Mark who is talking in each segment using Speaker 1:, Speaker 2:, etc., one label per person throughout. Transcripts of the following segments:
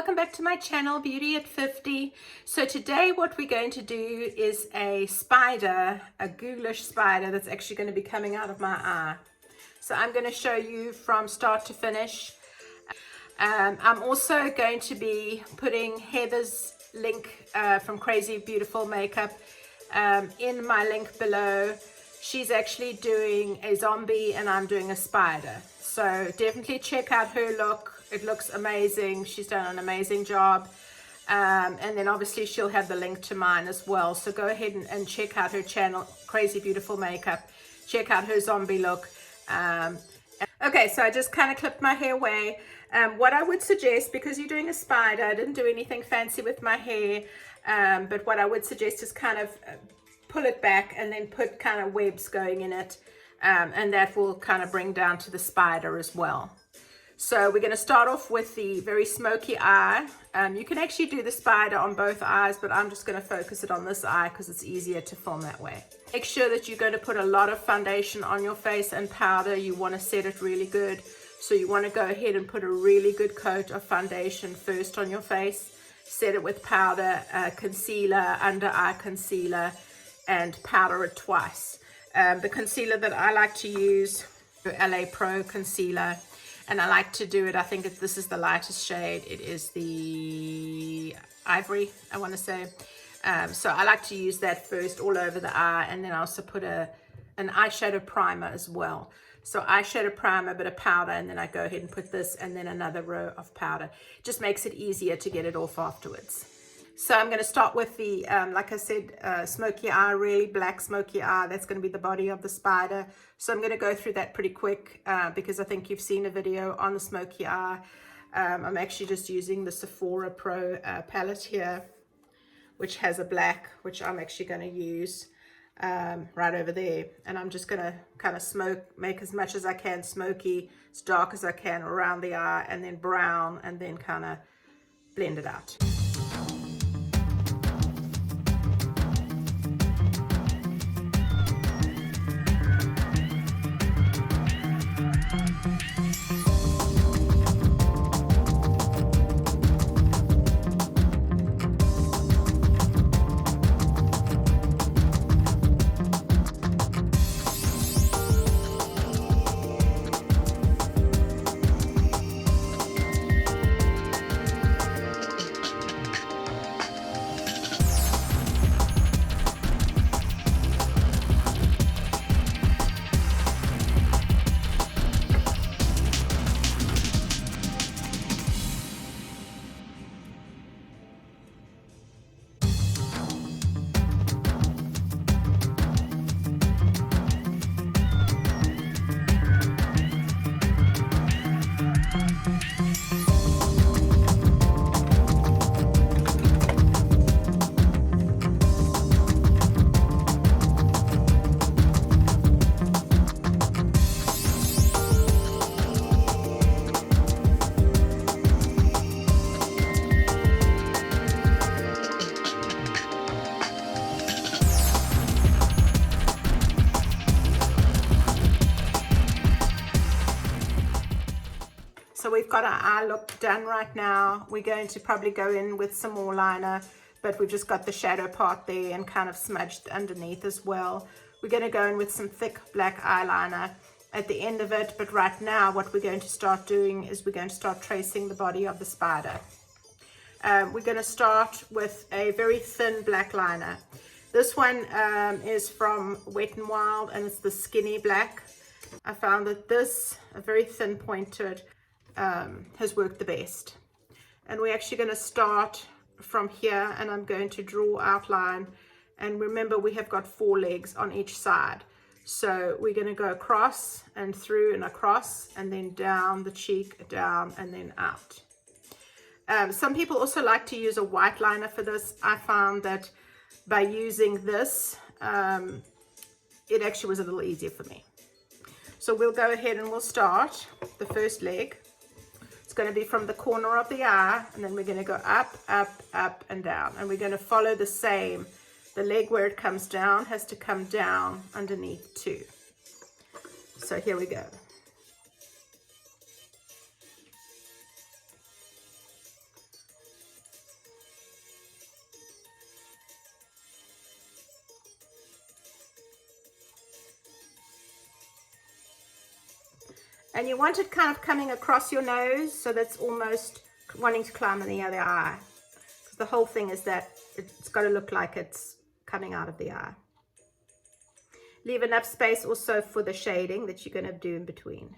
Speaker 1: welcome back to my channel, Beauty at 50. So today what we're going to do is a spider, a ghoulish spider that's actually going to be coming out of my eye. So I'm going to show you from start to finish. I'm also going to be putting Heather's link from Crazy Beautiful Makeup in my link below. She's actually doing a zombie and I'm doing a spider. So definitely check out her look. It looks amazing. She's done an amazing job. And then obviously she'll have the link to mine as well. So go ahead and check out her channel, Crazy Beautiful Makeup. Check out her zombie look. Okay, so I just kind of clipped my hair away. What I would suggest, because you're doing a spider, I didn't do anything fancy with my hair, but what I would suggest is kind of pull it back and then put kind of webs going in it, and that will kind of bring down to the spider as well. So we're going to start off with the very smoky eye. You can actually do the spider on both eyes, but I'm just going to focus it on this eye because it's easier to film that way. Make sure that you're going to put a lot of foundation on your face and powder. You want to set it really good. So you want to go ahead and put a really good coat of foundation first on your face. Set it with powder, concealer, under eye concealer, and powder it twice. The concealer that I like to use, the LA Pro concealer. And I like to do it, I think this is the lightest shade. It is the ivory, I want to say. So I like to use that first all over the eye, and then I also put an eyeshadow primer as well. So eyeshadow primer, but a powder, and then I go ahead and put this, and then another row of powder. Just makes it easier to get it off afterwards. So I'm going to start with the, like I said, smoky eye, really black smoky eye. That's going to be the body of the spider. So I'm going to go through that pretty quick because I think you've seen a video on the smoky eye. I'm actually just using the Sephora Pro palette here, which has a black, which I'm actually going to use right over there. And I'm just going to kind of make as much as I can smoky, as dark as I can around the eye, and then brown, and then kind of blend it out. So we've got our eye look done right now. We're going to probably go in with some more liner, but we've just got the shadow part there and kind of smudged underneath as well. We're going to go in with some thick black eyeliner at the end of it, but right now what we're going to start doing is we're going to start tracing the body of the spider. We're going to start with a very thin black liner. This one is from Wet n Wild, and it's the skinny black. I found that this, a very thin point to it, has worked the best. And we're actually going to start from here, and I'm going to draw outline. And remember, we have got 4 legs on each side, so we're going to go across and through and across, and then down the cheek, down, and then out. Some people also like to use a white liner for this. I found that by using this, it actually was a little easier for me. So we'll go ahead and we'll start the first leg. It's going to be from the corner of the eye, and then we're going to go up, up, up, and down. And we're going to follow the same. The leg where it comes down has to come down underneath too. So here we go. And you want it kind of coming across your nose, so that's almost wanting to climb in the other eye. Because the whole thing is that it's got to look like it's coming out of the eye. Leave enough space also for the shading that you're going to do in between.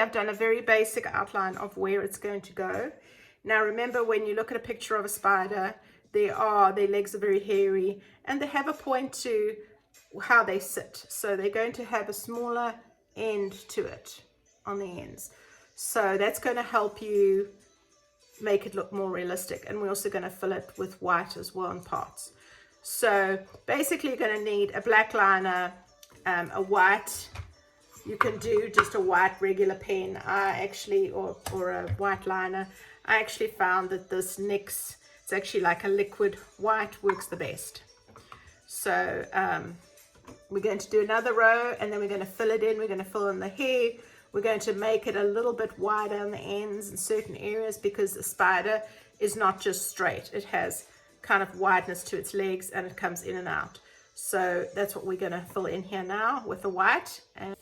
Speaker 1: I've done a very basic outline of where it's going to go. Now remember, when you look at a picture of a spider, their legs are very hairy and they have a point to how they sit. So they're going to have a smaller end to it on the ends. So that's going to help you make it look more realistic. And we're also going to fill it with white as well in parts. So basically you're going to need a black liner, a white. You can do just a white regular pen. Or a white liner. I actually found that this NYX, it's actually like a liquid white, works the best. So we're going to do another row, and then we're going to fill it in. We're going to fill in the hair. We're going to make it a little bit wider on the ends in certain areas, because the spider is not just straight. It has kind of wideness to its legs, and it comes in and out. So that's what we're going to fill in here now with the white. And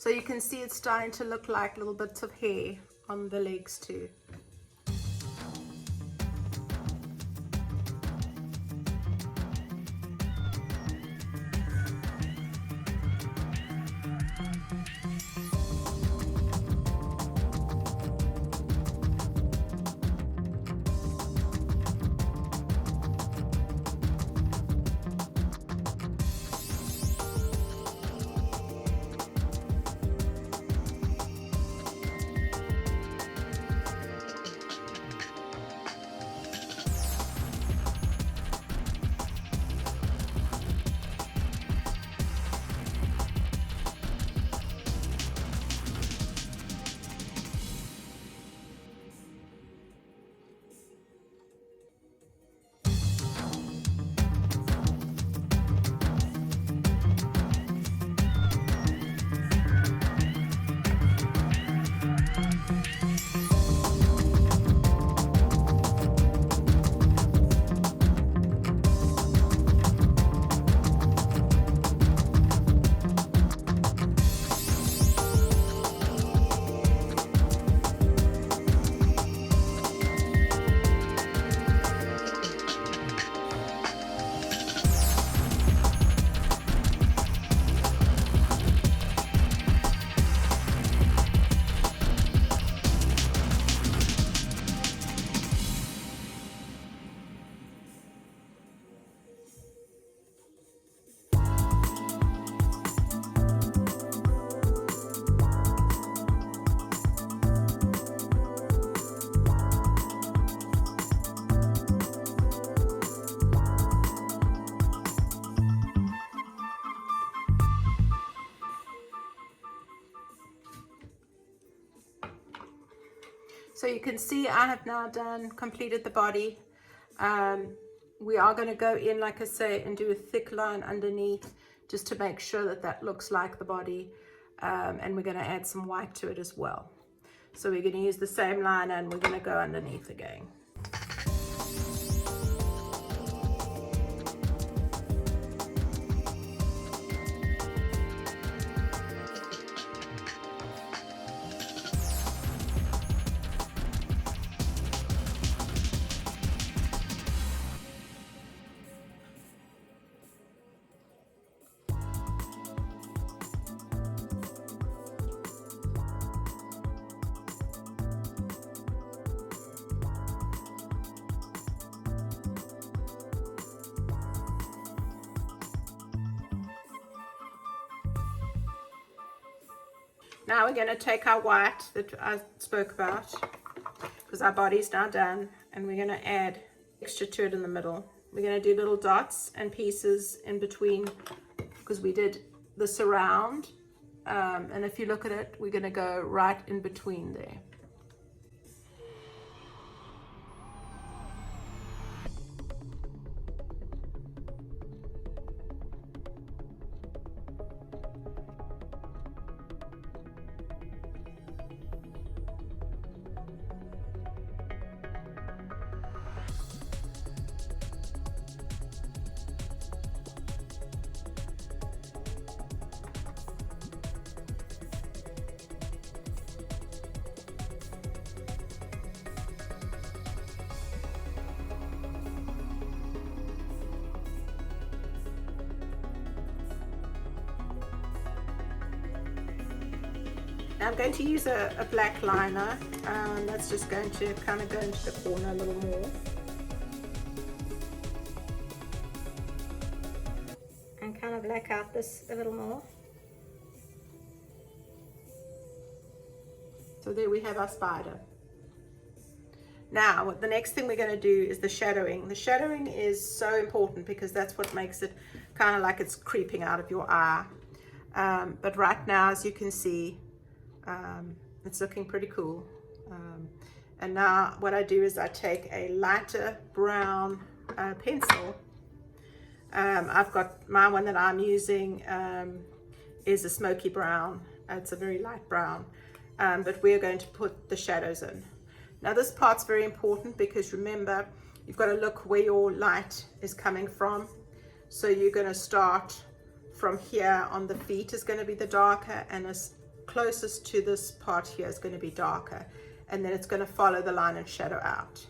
Speaker 1: so you can see it's starting to look like little bits of hair on the legs too. So you can see I have now completed the body. We are going to go in, like I say, and do a thick line underneath just to make sure that that looks like the body. And we're going to add some white to it as well. So we're going to use the same liner and we're going to go underneath again. Now we're going to take our white that I spoke about, because our body's now done, and we're going to add texture to it in the middle. We're going to do little dots and pieces in between, because we did the surround, and if you look at it, we're going to go right in between there. Now I'm going to use a black liner, that's just going to kind of go into the corner a little more. And kind of black out this a little more. So there we have our spider. Now, the next thing we're going to do is the shadowing. The shadowing is so important because that's what makes it kind of like it's creeping out of your eye. But right now, as you can see, it's looking pretty cool. And now what I do is I take a lighter brown pencil. I've got my one that I'm using is a smoky brown. It's a very light brown, but we're going to put the shadows in. Now this part's very important because remember, you've got to look where your light is coming from. So you're going to start from here on the feet is going to be the darker, and as closest to this part here is going to be darker, and then it's going to follow the line and shadow out.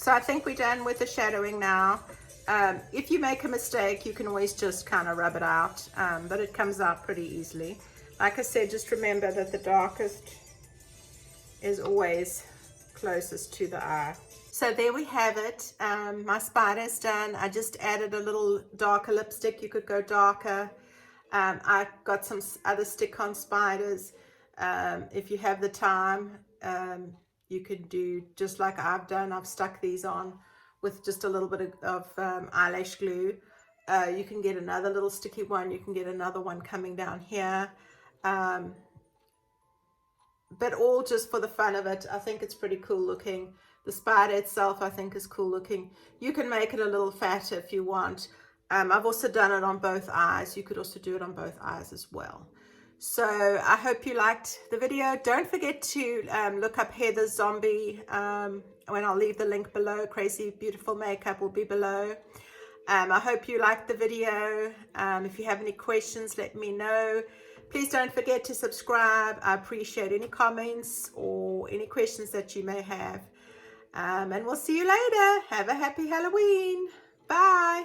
Speaker 1: So I think we're done with the shadowing now. If you make a mistake, you can always just kind of rub it out, but it comes out pretty easily. Like I said, just remember that the darkest is always closest to the eye. So there we have it. My spider's done. I just added a little darker lipstick. You could go darker. I got some other stick-on spiders. If you have the time, you could do just like I've done. I've stuck these on with just a little bit of eyelash glue. You can get another little sticky one. You can get another one coming down here. But all just for the fun of it. I think it's pretty cool looking. The spider itself, I think, is cool looking. You can make it a little fatter if you want. I've also done it on both eyes. You could also do it on both eyes as well. So I hope you liked the video. Don't forget to look up Heather Zombie. When I'll leave the link below. Crazy Beautiful Makeup will be below. I hope you liked the video. If you have any questions, let me know. Please don't forget to subscribe. I appreciate any comments or any questions that you may have. And we'll see you later. Have a happy Halloween. Bye.